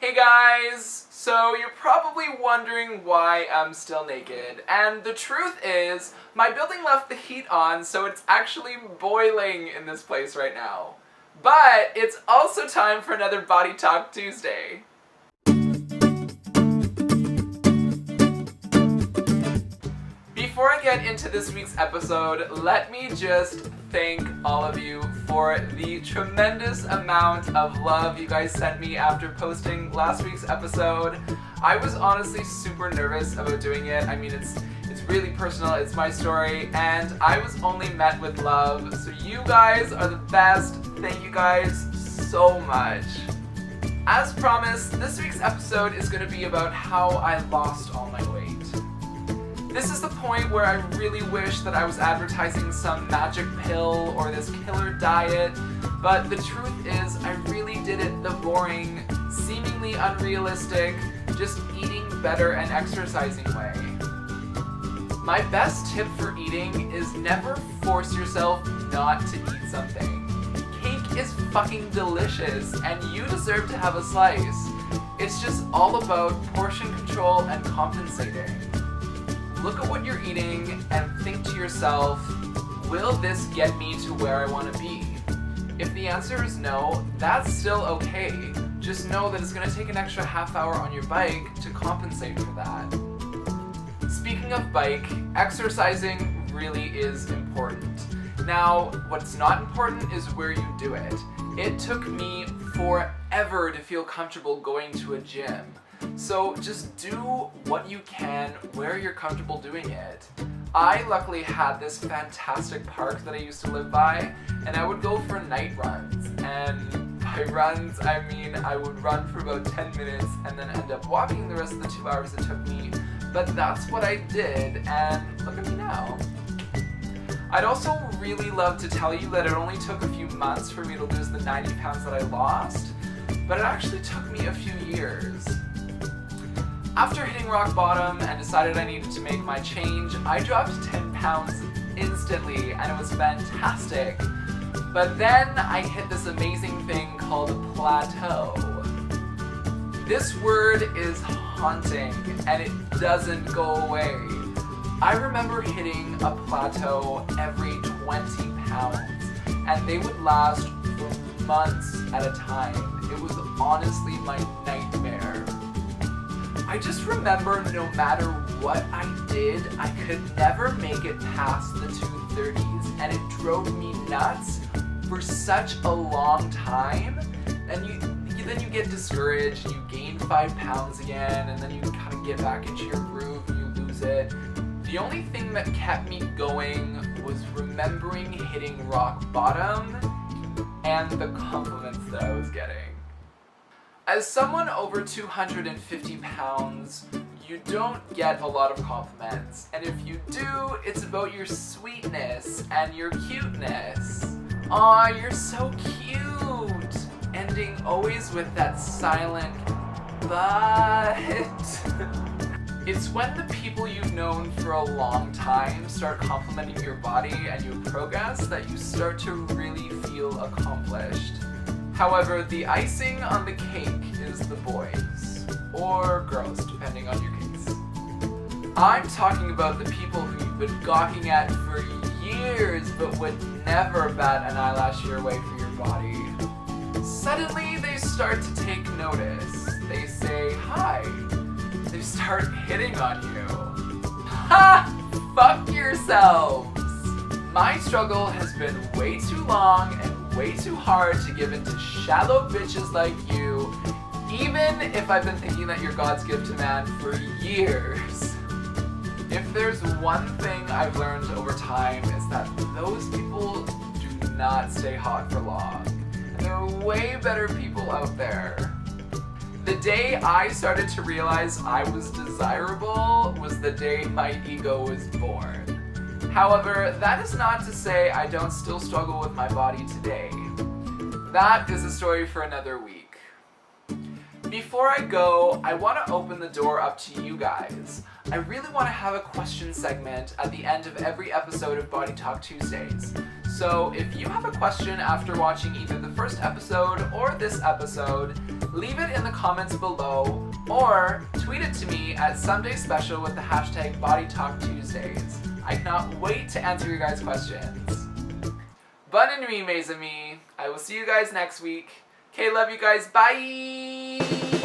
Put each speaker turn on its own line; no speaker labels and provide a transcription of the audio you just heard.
Hey guys! So you're probably wondering why I'm still naked, and the truth is, my building left the heat on, so it's actually boiling in this place right now. But it's also time for another Body Talk Tuesday. Before I get into this week's episode, let me just thank all of you for the tremendous amount of love you guys sent me after posting last week's episode. I was honestly super nervous about doing it. I mean, it's really personal, it's my story, and I was only met with love. So you guys are the best. Thank you guys so much. As promised, this week's episode is going to be about how I lost all my weight. This is the point where I really wish that I was advertising some magic pill or this killer diet, but the truth is I really did it the boring, seemingly unrealistic, just eating better and exercising way. My best tip for eating is never force yourself not to eat something. Cake is fucking delicious and you deserve to have a slice. It's just all about portion control and compensating. Look at what you're eating and think to yourself, will this get me to where I want to be? If the answer is no, that's still okay. Just know that it's going to take an extra half hour on your bike to compensate for that. Speaking of bike, exercising really is important. Now, what's not important is where you do it. It took me forever to feel comfortable going to a gym. So just do what you can where you're comfortable doing it. I luckily had this fantastic park that I used to live by, and I would go for night runs. And by runs, I mean I would run for about 10 minutes and then end up walking the rest of the 2 hours it took me. But that's what I did, and look at me now. I'd also really love to tell you that it only took a few months for me to lose the 90 pounds that I lost, but it actually took me a few years. After hitting rock bottom and decided I needed to make my change, I dropped 10 pounds instantly and it was fantastic. But then I hit this amazing thing called plateau. This word is haunting and it doesn't go away. I remember hitting a plateau every 20 pounds and they would last for months at a time. It was honestly my nightmare. I just remember no matter what I did, I could never make it past the 230s, and it drove me nuts for such a long time. And then you get discouraged, you gain 5 pounds again, and then you kind of get back into your groove and you lose it. The only thing that kept me going was remembering hitting rock bottom and the compliments that I was getting. As someone over 250 pounds, you don't get a lot of compliments, and if you do, it's about your sweetness and your cuteness. Aw, you're so cute! Ending always with that silent but. It's when the people you've known for a long time start complimenting your body and your progress that you start to really feel accomplished. However, the icing on the cake is the boys, or girls, depending on your case. I'm talking about the people who you've been gawking at for years but would never bat an eyelash your way for your body. Suddenly, they start to take notice. They say hi. They start hitting on you. Ha! Fuck yourselves! My struggle has been way too long and way too hard to give in to shallow bitches like you, even if I've been thinking that you're God's gift to man for years. If there's one thing I've learned over time, it's that those people do not stay hot for long. And there are way better people out there. The day I started to realize I was desirable was the day my ego was born. However, that is not to say I don't still struggle with my body today. That is a story for another week. Before I go, I want to open the door up to you guys. I really want to have a question segment at the end of every episode of Body Talk Tuesdays. So if you have a question after watching either the first episode or this episode, leave it in the comments below or tweet it to me at Someday Special with the hashtag BodyTalkTuesdays. I cannot wait to answer your guys' questions. Bonne nuit, mes amis. I will see you guys next week. Okay, love you guys. Bye!